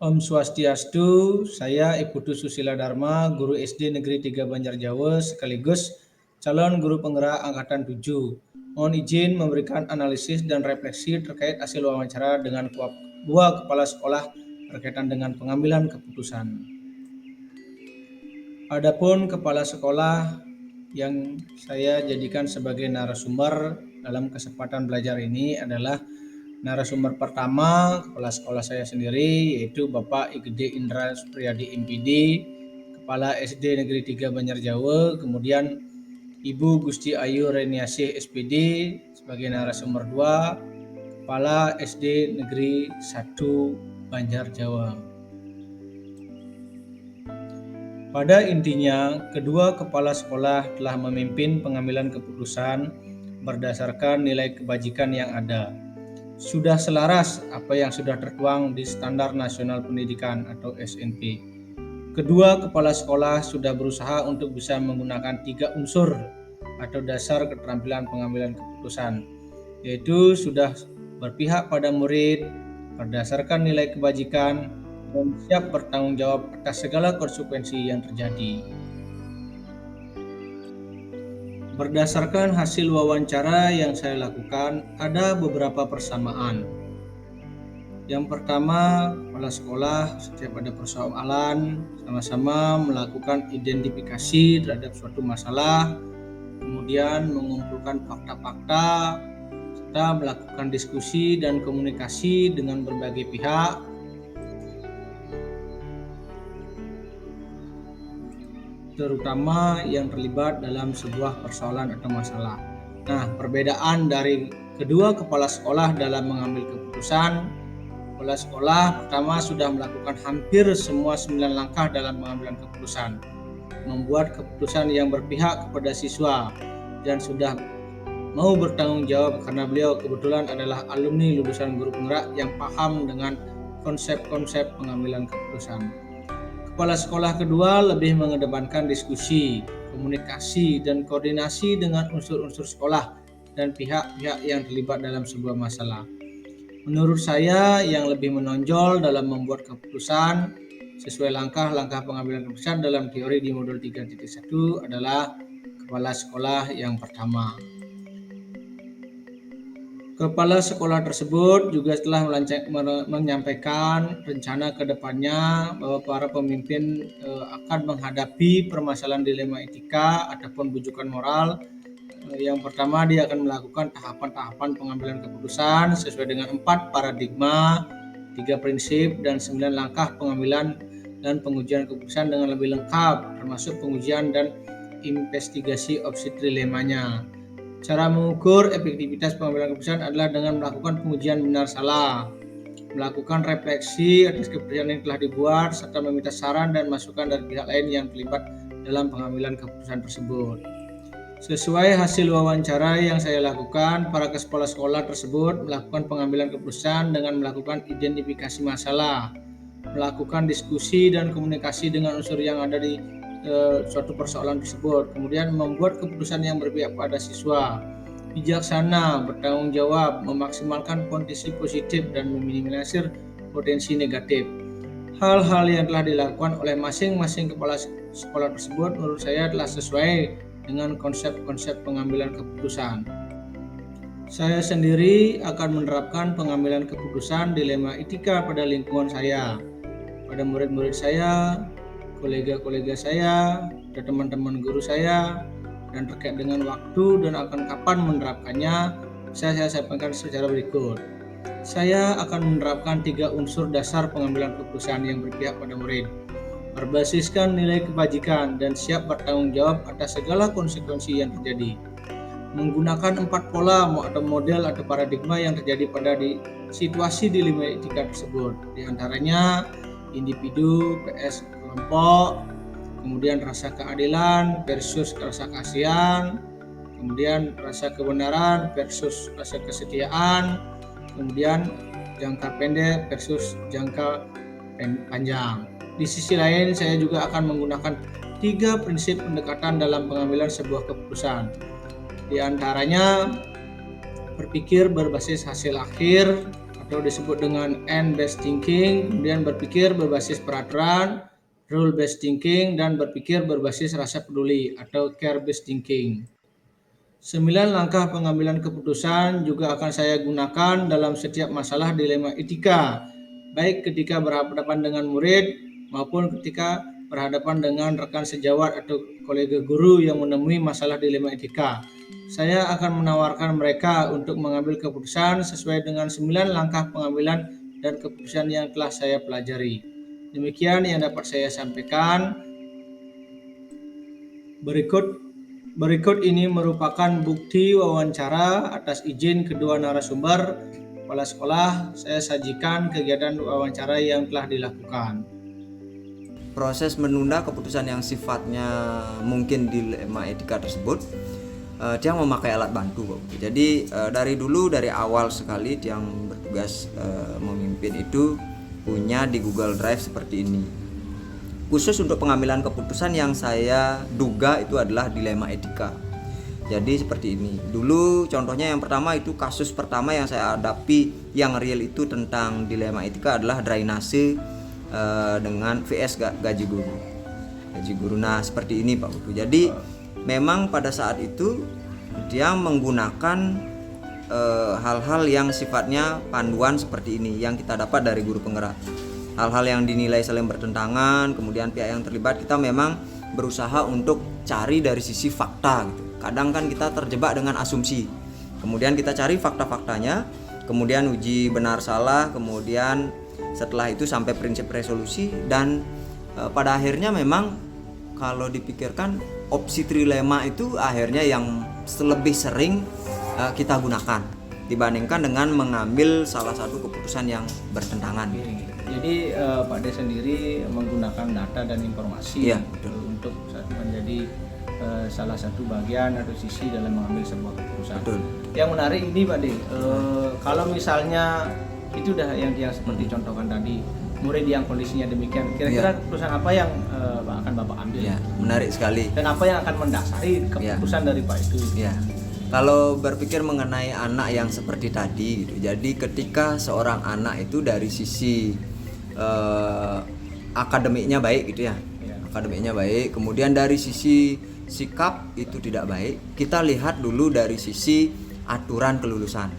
Om Swastiastu, saya Iputu Susila Dharma, Guru SD Negeri 3 Banjarjawa, sekaligus calon guru penggerak Angkatan 7. Mohon izin memberikan analisis dan refleksi terkait hasil wawancara dengan dua kepala sekolah berkaitan dengan pengambilan keputusan. Adapun kepala sekolah yang saya jadikan sebagai narasumber dalam kesempatan belajar ini adalah narasumber pertama, kepala sekolah saya sendiri, yaitu Bapak Igede Indra Supriyadi MPD, Kepala SD Negeri 3 Banjarjawa, kemudian Ibu Gusti Ayu Reniasih SPD sebagai narasumber 2, Kepala SD Negeri 1 Banjarjawa. Pada intinya, kedua kepala sekolah telah memimpin pengambilan keputusan berdasarkan nilai kebajikan yang ada. Sudah selaras apa yang sudah tertuang di Standar Nasional Pendidikan atau SNP. Kedua kepala sekolah sudah berusaha untuk bisa menggunakan 3 unsur atau dasar keterampilan pengambilan keputusan, yaitu sudah berpihak pada murid berdasarkan nilai kebajikan dan siap bertanggung jawab atas segala konsekuensi yang terjadi. Berdasarkan hasil wawancara yang saya lakukan, ada beberapa persamaan. Yang pertama, kepala sekolah setiap ada persoalan sama-sama melakukan identifikasi terhadap suatu masalah, kemudian mengumpulkan fakta-fakta, serta melakukan diskusi dan komunikasi dengan berbagai pihak, terutama yang terlibat dalam sebuah persoalan atau masalah. Nah, perbedaan dari kedua kepala sekolah dalam mengambil keputusan, kepala sekolah pertama sudah melakukan hampir semua 9 langkah dalam pengambilan keputusan, membuat keputusan yang berpihak kepada siswa, dan sudah mau bertanggung jawab karena beliau kebetulan adalah alumni lulusan guru penggerak yang paham dengan konsep-konsep pengambilan keputusan. Kepala sekolah kedua lebih mengedepankan diskusi, komunikasi, dan koordinasi dengan unsur-unsur sekolah dan pihak-pihak yang terlibat dalam sebuah masalah. Menurut saya yang lebih menonjol dalam membuat keputusan sesuai langkah-langkah pengambilan keputusan dalam teori di modul 3.1 adalah kepala sekolah yang pertama. Kepala sekolah tersebut juga telah menyampaikan rencana ke depannya bahwa para pemimpin akan menghadapi permasalahan dilema etika ataupun bujukan moral. Yang pertama, dia akan melakukan tahapan-tahapan pengambilan keputusan sesuai dengan 4 paradigma, 3 prinsip, dan 9 langkah pengambilan dan pengujian keputusan dengan lebih lengkap, termasuk pengujian dan investigasi opsi dilemanya. Cara mengukur efektivitas pengambilan keputusan adalah dengan melakukan pengujian benar salah, melakukan refleksi atas keputusan yang telah dibuat, serta meminta saran dan masukan dari pihak lain yang terlibat dalam pengambilan keputusan tersebut. Sesuai hasil wawancara yang saya lakukan, para kepala sekolah tersebut melakukan pengambilan keputusan dengan melakukan identifikasi masalah, melakukan diskusi dan komunikasi dengan unsur yang ada di suatu persoalan tersebut, kemudian membuat keputusan yang berpihak pada siswa, bijaksana, bertanggung jawab, memaksimalkan potensi positif dan meminimalisir potensi negatif. Hal-hal yang telah dilakukan oleh masing-masing kepala sekolah tersebut menurut saya telah sesuai dengan konsep-konsep pengambilan keputusan. Saya sendiri akan menerapkan pengambilan keputusan dilema etika pada lingkungan saya, pada murid-murid saya, kolega-kolega saya, dan teman-teman guru saya, dan terkait dengan waktu dan akan kapan menerapkannya, saya sampaikan secara berikut. Saya akan menerapkan 3 unsur dasar pengambilan keputusan yang berpihak pada murid, berbasiskan nilai kebajikan dan siap bertanggung jawab atas segala konsekuensi yang terjadi. Menggunakan 4 pola atau model atau paradigma yang terjadi pada situasi dilema etika tersebut, di antaranya individu vs kelompok, kemudian rasa keadilan versus rasa kasihan, kemudian rasa kebenaran versus rasa kesetiaan, kemudian jangka pendek versus jangka panjang. Di sisi lain, saya juga akan menggunakan 3 prinsip pendekatan dalam pengambilan sebuah keputusan. Di antaranya berpikir berbasis hasil akhir atau disebut dengan N-based thinking, kemudian berpikir berbasis peraturan, rule-based thinking, dan berpikir berbasis rasa peduli atau care-based thinking. 9 langkah pengambilan keputusan juga akan saya gunakan dalam setiap masalah dilema etika, baik ketika berhadapan dengan murid maupun ketika berhadapan dengan rekan sejawat atau kolega guru yang menemui masalah dilema etika. Saya akan menawarkan mereka untuk mengambil keputusan sesuai dengan 9 langkah pengambilan dan keputusan yang telah saya pelajari. Demikian yang dapat saya sampaikan. Berikut ini merupakan bukti wawancara atas izin kedua narasumber. Kepala sekolah, saya sajikan kegiatan wawancara yang telah dilakukan. Proses menunda keputusan yang sifatnya mungkin dilema etika tersebut, dia memakai alat bantu, Pak. Jadi dari awal sekali yang bertugas memimpin itu punya di Google Drive seperti ini. Khusus untuk pengambilan keputusan yang saya duga itu adalah dilema etika. Jadi seperti ini. Dulu contohnya yang pertama itu kasus pertama yang saya hadapi yang real itu tentang dilema etika adalah drainase dengan VS gaji guru. Nah seperti ini Pak Putu. Jadi memang pada saat itu dia menggunakan hal-hal yang sifatnya panduan seperti ini yang kita dapat dari guru penggerak. Hal-hal yang dinilai saling bertentangan, kemudian pihak yang terlibat kita memang berusaha untuk cari dari sisi fakta gitu. Kadang kan kita terjebak dengan asumsi. Kemudian kita cari fakta-faktanya, kemudian uji benar salah, kemudian setelah itu sampai prinsip resolusi dan pada akhirnya memang kalau dipikirkan opsi trilema itu akhirnya yang lebih sering kita gunakan dibandingkan dengan mengambil salah satu keputusan yang bertentangan. Jadi Pak D sendiri menggunakan data dan informasi untuk menjadi salah satu bagian atau sisi dalam mengambil sebuah keputusan. Betul. Yang menarik ini Pak D, kalau misalnya itu udah yang seperti contohkan tadi, murid yang kondisinya demikian, kira-kira keputusan apa yang akan Bapak ambil? Ya, menarik sekali. Dan apa yang akan mendasari keputusan dari Pak itu? Ya. Kalau berpikir mengenai anak yang seperti tadi gitu. Jadi ketika seorang anak itu dari sisi akademiknya baik gitu ya. Akademiknya baik, kemudian dari sisi sikap itu tidak baik. Kita lihat dulu dari sisi aturan kelulusan.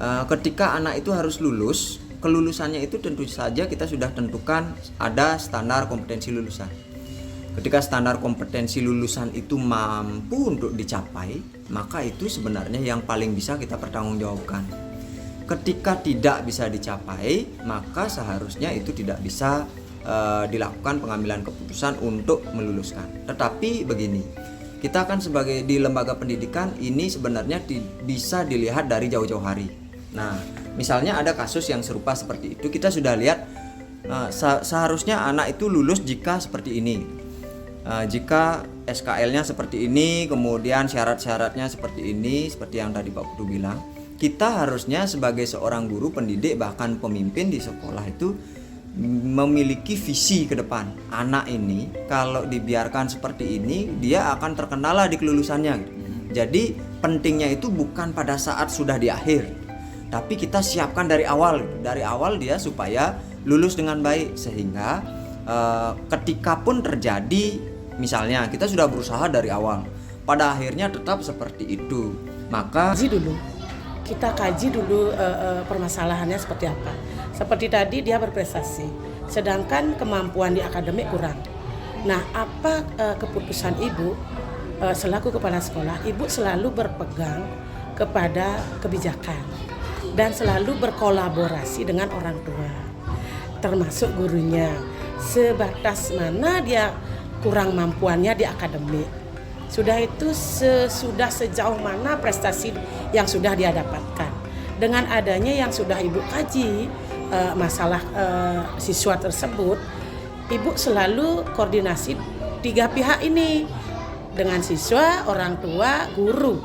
Ketika anak itu harus lulus, kelulusannya itu tentu saja kita sudah tentukan ada standar kompetensi lulusan. Ketika standar kompetensi lulusan itu mampu untuk dicapai, maka itu sebenarnya yang paling bisa kita pertanggungjawabkan. Ketika tidak bisa dicapai, maka seharusnya itu tidak bisa dilakukan pengambilan keputusan untuk meluluskan. Tetapi begini, kita kan sebagai di lembaga pendidikan ini sebenarnya bisa dilihat dari jauh-jauh hari. Nah, misalnya ada kasus yang serupa seperti itu, kita sudah lihat seharusnya anak itu lulus jika seperti ini. Jika SKL-nya seperti ini, kemudian syarat-syaratnya seperti ini, seperti yang tadi Pak Putu bilang, kita harusnya sebagai seorang guru pendidik bahkan pemimpin di sekolah itu memiliki visi ke depan. Anak ini kalau dibiarkan seperti ini, dia akan terkendala di kelulusannya. Jadi pentingnya itu bukan pada saat sudah di akhir, tapi kita siapkan dari awal. Dari awal dia supaya lulus dengan baik, sehingga ketika pun terjadi, misalnya kita sudah berusaha dari awal, pada akhirnya tetap seperti itu. Maka kita kaji dulu permasalahannya seperti apa. Seperti tadi dia berprestasi, sedangkan kemampuan di akademik kurang. Nah, apa keputusan ibu selaku kepala sekolah? Ibu selalu berpegang kepada kebijakan dan selalu berkolaborasi dengan orang tua, termasuk gurunya. Sebatas mana dia kurang mampuannya di akademik, sudah itu sudah sejauh mana prestasi yang sudah dia dapatkan. Dengan adanya yang sudah ibu kaji masalah siswa tersebut, ibu selalu koordinasi 3 pihak ini dengan siswa, orang tua, guru,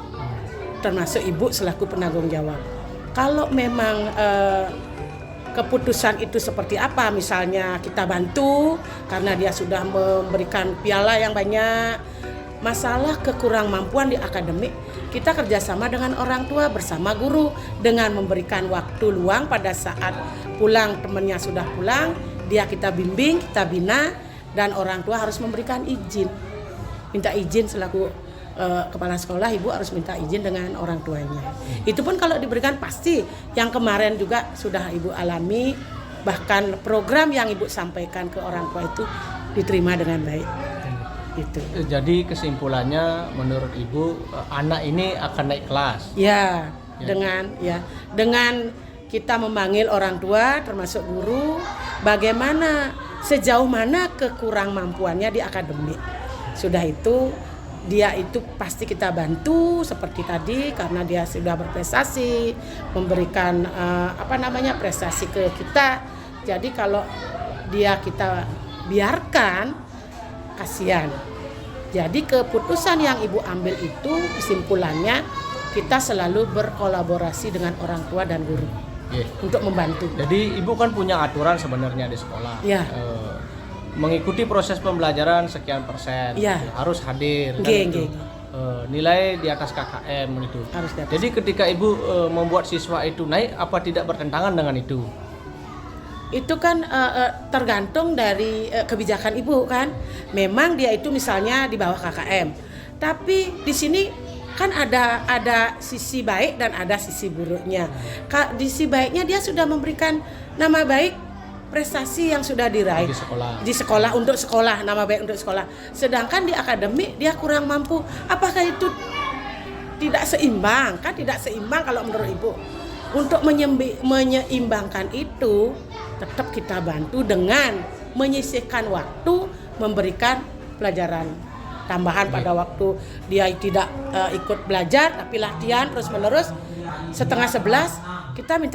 termasuk ibu selaku penanggung jawab. Kalau memang keputusan itu seperti apa, misalnya kita bantu karena dia sudah memberikan piala yang banyak, masalah kekurang mampuan di akademik kita kerjasama dengan orang tua bersama guru dengan memberikan waktu luang pada saat pulang, temannya sudah pulang, dia kita bimbing, kita bina, dan orang tua harus memberikan izin, minta izin selaku kepala sekolah, ibu harus minta izin dengan orang tuanya. Itu pun kalau diberikan pasti, yang kemarin juga sudah ibu alami, bahkan program yang ibu sampaikan ke orang tua itu diterima dengan baik. Gitu. Jadi kesimpulannya menurut ibu anak ini akan naik kelas. Ya, dengan kita memanggil orang tua termasuk guru, bagaimana sejauh mana kekurang mampuannya di akademik. Sudah itu dia itu pasti kita bantu seperti tadi karena dia sudah berprestasi, memberikan prestasi ke kita. Jadi kalau dia kita biarkan, kasihan. Jadi keputusan yang ibu ambil itu kesimpulannya kita selalu berkolaborasi dengan orang tua dan guru untuk membantu. Jadi ibu kan punya aturan sebenarnya di sekolah. Ya. Mengikuti proses pembelajaran sekian persen, ya. Harus hadir, nilai di atas KKM itu. Harus di atas. Jadi ketika ibu membuat siswa itu naik, apa tidak bertentangan dengan itu? Itu kan tergantung dari kebijakan ibu kan. Memang dia itu misalnya di bawah KKM, tapi di sini kan ada sisi baik dan ada sisi buruknya. Di sisi baiknya dia sudah memberikan nama baik, prestasi yang sudah diraih di sekolah untuk sekolah, nama baik untuk sekolah. Sedangkan di akademik dia kurang mampu. Apakah itu tidak seimbang? Kan tidak seimbang kalau menurut ibu. Untuk menyeimbangkan itu tetap kita bantu dengan menyisihkan waktu, memberikan pelajaran tambahan pada waktu dia tidak ikut belajar tapi latihan terus menerus. Setengah 11 kita minta